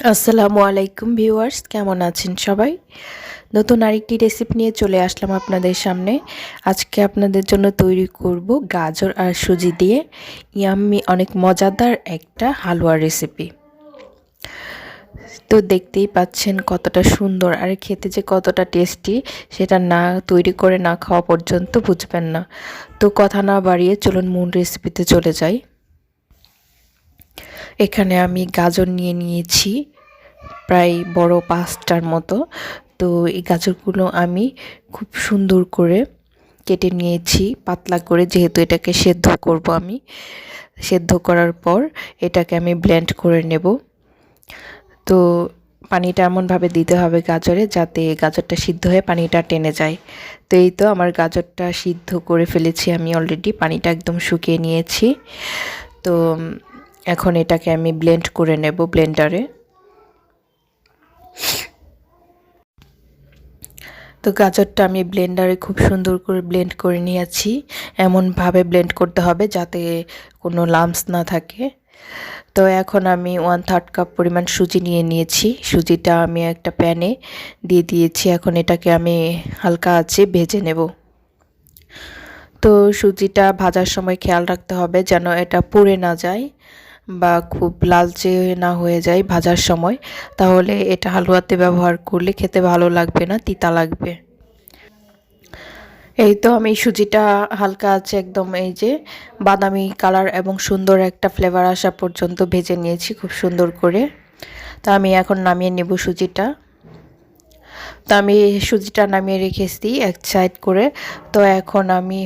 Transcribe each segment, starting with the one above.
আসসালামু আলাইকুম ভিউয়ার্স, কেমন আছেন সবাই? নতুন আরেকটি রেসিপি নিয়ে চলে আসলাম আপনাদের সামনে। আজকে আপনাদের জন্য তৈরি করব গাজর আর সুজি দিয়ে ইয়াম্মি অনেক মজাদার একটা হালুয়া রেসিপি। তো দেখতেই পাচ্ছেন কতটা সুন্দর আর খেতে যে কতটা টেস্টি, সেটা না তৈরি করে না খাওয়া পর্যন্ত বুঝবেন না। তো কথা না বাড়িয়ে চলুন মূল রেসিপিতে চলে যাই। এখানে আমি গাজর নিয়ে নিয়েছি প্রায় বড় 5টার মতো। তো এই গাজরগুলো আমি খুব সুন্দর করে কেটে নিয়েছি পাতলা করে, যেহেতু এটাকে সেদ্ধ করব আমি। সেদ্ধ করার পর এটাকে আমি ব্লেন্ড করে নেব। তো পানিটা এমনভাবে দিতে হবে গাজরে, যাতে গাজরটা সিদ্ধ হয়ে পানিটা টেনে যায়। তো এই তো আমার গাজরটা সিদ্ধ করে ফেলেছি আমি অলরেডি, পানিটা একদম শুকিয়ে নিয়েছি। তো এখন এটাকে আমি ব্লেন্ড করে নেব ব্লেন্ডারে। তো গাজরটা আমি ব্লেন্ডারে খুব সুন্দর করে ব্লেন্ড করে নিয়েছি। এমনভাবে ব্লেন্ড করতে হবে যাতে কোনো লাম্পস না থাকে। তো এখন আমি 1/3 কাপ পরিমাণ সুজি নিয়ে নিয়েছি। সুজিটা আমি একটা প্যানে দিয়ে দিয়েছি। এখন এটাকে আমি হালকা আঁচে ভেজে নেব। তো সুজিটা ভাজার সময় খেয়াল রাখতে হবে যেন এটা পুড়ে না যায় বা খুব লালচে না হয়ে যায় ভাজার সময়, তাহলে এটা হালুয়াতে ব্যবহার করলে খেতে ভালো লাগবে না, তিতা লাগবে। এই তো আমি সুজিটা হালকা আছে একদম এই যে বাদামি কালার এবং সুন্দর একটা ফ্লেভার আসা পর্যন্ত ভেজে নিয়েছি খুব সুন্দর করে। তো আমি এখন নামিয়ে নেব সুজিটা। তো আমি সুজিটা নামিয়ে রেখেছি এক সাইড করে। তো এখন আমি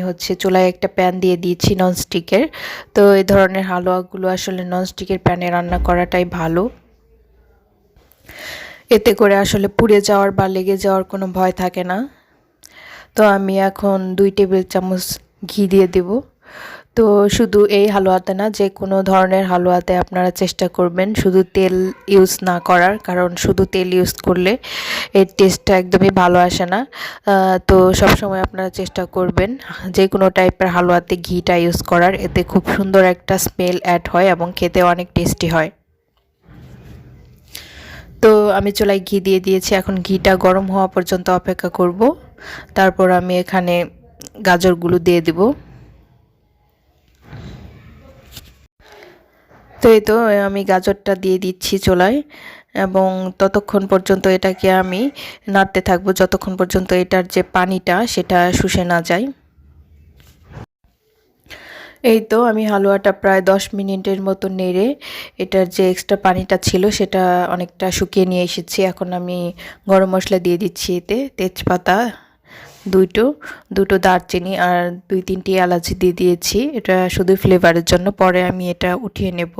চুলায় একটা প্যান দিয়ে দিয়েছি ননস্টিকের। তো এই ধরনের হালুয়াগুলো আসলে ননস্টিকের প্যানে রান্না করাটাই ভালো। এতে করে আসলে পুড়ে যাওয়ার বা লেগে যাওয়ার কোনো ভয় থাকে না। তো আমি এখন 2 টেবিল চামচ ঘি দিয়ে দেব। তো শুধু এই হালুয়াতে না, যে কোনো ধরনের হালুয়াতে আপনারা চেষ্টা করবেন শুধু তেল ইউজ না করার, কারণ শুধু তেল ইউজ করলে এর টেস্টটা একদমই ভালো আসে না। তো সবসময় আপনারা চেষ্টা করবেন যে কোনো টাইপের হালুয়াতে ঘিটা ইউজ করার, এতে খুব সুন্দর একটা স্মেল অ্যাড হয় এবং খেতেও অনেক টেস্টি হয়। তো আমি চুলায় ঘি দিয়ে দিয়েছি, এখন ঘিটা গরম হওয়া পর্যন্ত অপেক্ষা করব। তারপর আমি এখানে গাজরগুলো দিয়ে দেব। তো এই তো আমি গাজরটা দিয়ে দিচ্ছি চুলায়, এবং ততক্ষণ পর্যন্ত এটাকে আমি নাড়তে থাকবো যতক্ষণ পর্যন্ত এটার যে পানিটা সেটা শুষে না যায়। এই তো আমি হালুয়াটা প্রায় 10 মিনিটের মতো নেড়ে এটার যে এক্সট্রা পানিটা ছিল সেটা অনেকটা শুকিয়ে নিয়ে এসেছি। এখন আমি গরম মশলা দিয়ে দিচ্ছি, এতে তেজপাতা দুটো দারচিনি আর 2-3টি এলাচ দিয়ে দিয়েছি, এটা শুধু ফ্লেভারের জন্য। পরে আমি এটা উঠিয়ে নেব।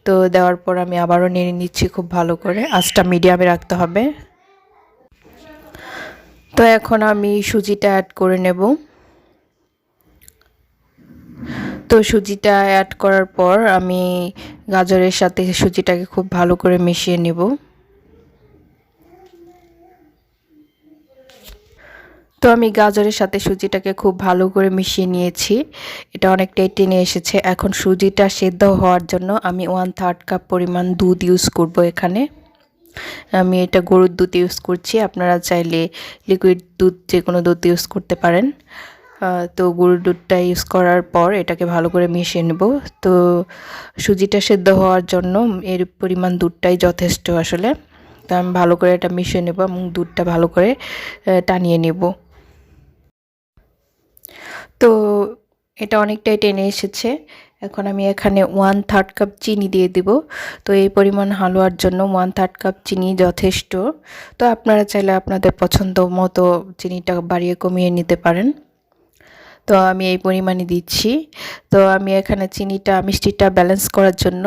তো দেওয়ার পর আমি আবারও নেড়ে নিচ্ছি খুব ভালো করে, আঁচটা মিডিয়ামে রাখতে হবে। তো এখন আমি সুজিটা অ্যাড করে নেব। তো সুজিটা অ্যাড করার পর আমি গাজরের সাথে সুজিটাকে খুব ভালো করে মিশিয়ে নেব। তো আমি গাজরের সাথে সুজিটাকে খুব ভালো করে মিশিয়ে নিয়েছি, এটা অনেকটাই টেনে এসেছে। এখন সুজিটা সেদ্ধ হওয়ার জন্য আমি 1/3 কাপ পরিমাণ দুধ ইউজ করব এখানে। আমি এটা গরুর দুধ ইউজ করছি, আপনারা চাইলে লিকুইড দুধ যে কোনো দুধ ইউজ করতে পারেন। তো গরুর দুধটা ইউজ করার পর এটাকে ভালো করে মিশিয়ে নেব। তো সুজিটা সেদ্ধ হওয়ার জন্য এর পরিমাণ দুধটাই যথেষ্ট আসলে। তো আমি ভালো করে এটা মিশিয়ে নেব এবং দুধটা ভালো করে টানিয়ে নেব। তো এটা অনেকটাই টেনে এসেছে। এখন আমি এখানে 1/3 কাপ চিনি দিয়ে দিব। তো এই পরিমাণ হালুয়ার জন্য 1/3 কাপ চিনি যথেষ্ট। তো আপনারা চাইলে আপনাদের পছন্দ মতো চিনিটা বাড়িয়ে কমিয়ে নিতে পারেন। তো আমি এই পরিমাণে দিচ্ছি। তো আমি এখানে মিষ্টিটা ব্যালেন্স করার জন্য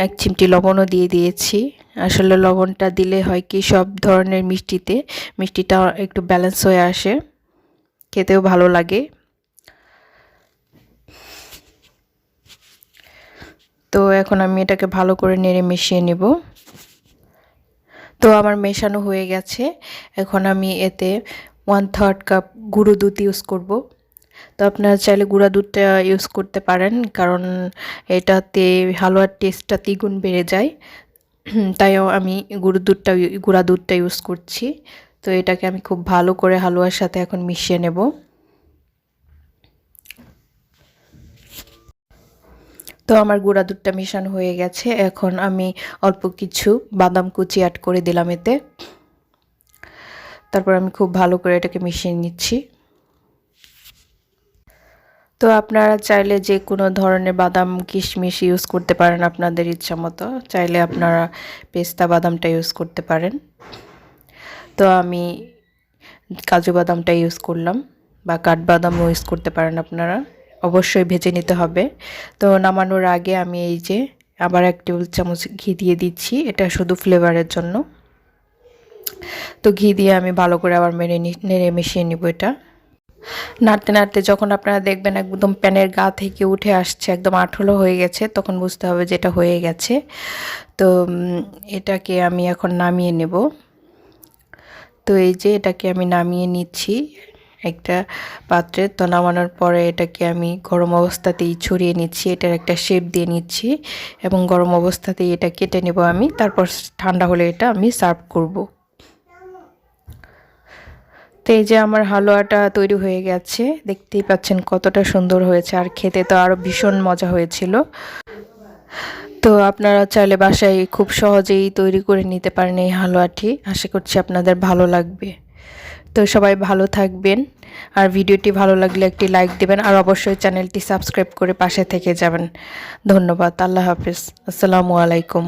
1 চিমটি লবণও দিয়ে দিয়েছি। আসলে লবণটা দিলে হয় কি, সব ধরনের মিষ্টিটা একটু ব্যালেন্স হয়ে আসে, খেতেও ভালো লাগে। তো এখন আমি এটাকে ভালো করে নেড়ে মিশিয়ে নেব। তো আমার মেশানো হয়ে গেছে। এখন আমি এতে 1/3 কাপ গুঁড়ো দুধ ইউজ করব। তো আপনারা চাইলে গুঁড়া দুধটা ইউজ করতে পারেন, কারণ এটাতে হালুয়ার টেস্টটা দ্বিগুণ বেড়ে যায়। তাইও আমি গুঁড়া দুধটা ইউজ করছি। তো এটাকে আমি খুব ভালো করে হালুয়ার সাথে এখন মিশিয়ে নেব। তো আমার গুঁড়া দুধটা মেশানো হয়ে গেছে। এখন আমি অল্প কিছু বাদাম কুচি অ্যাড করে দিলাম এতে। তারপর আমি খুব ভালো করে এটাকে মিশিয়ে নিচ্ছি। তো আপনারা চাইলে যে কোনো ধরনের বাদাম কিশমিশ ইউজ করতে পারেন আপনাদের ইচ্ছা মতো। চাইলে আপনারা পেস্তা বাদামটা ইউজ করতে পারেন। তো আমি কাজু বাদামটা ইউজ করলাম, বা কাঠবাদামও ইউজ করতে পারেন আপনারা। অবশ্যই ভেজে নিতে হবে। তো নামানোর আগে আমি এই যে আবার 1 টেবিল চামচ ঘি দিয়ে দিচ্ছি, এটা শুধু ফ্লেভারের জন্য। তো ঘি দিয়ে আমি ভালো করে আবার নেড়ে মিশিয়ে নিব এটা। নাড়তে নাড়তে যখন আপনারা দেখবেন একদম প্যানের গা থেকে উঠে আসছে, একদম আঠালো হয়ে গেছে, তখন বুঝতে হবে যে এটা হয়ে গেছে। তো এটাকে আমি এখন নামিয়ে নেব। তো এই যে এটাকে আমি নামিয়ে নিচ্ছি একটা পাত্রে। তো নামানোর পরে এটাকে আমি গরম অবস্থাতেই ছড়িয়ে নিচ্ছি, এটার একটা শেপ দিয়ে নিচ্ছি এবং গরম অবস্থাতেই এটা কেটে নেব আমি। তারপর ঠান্ডা হলে এটা আমি সার্ভ করব। তো এই যে আমার হালুয়াটা তৈরি হয়ে গেছে, দেখতেই পাচ্ছেন কতটা সুন্দর হয়েছে, আর খেতে তো আরও ভীষণ মজা হয়েছিল। তো আপনারা চাইলে বাসায় খুব সহজেই তৈরি করে নিতে পারেন এই হালুয়াটি। আশা করছি আপনাদের ভালো লাগবে। তো সবাই ভালো থাকবেন, আর ভিডিওটি ভালো লাগলে একটি লাইক দেবেন, আর অবশ্যই চ্যানেলটি সাবস্ক্রাইব করে পাশে থেকে যাবেন। ধন্যবাদ। আল্লাহ হাফেজ। আসসালামু আলাইকুম।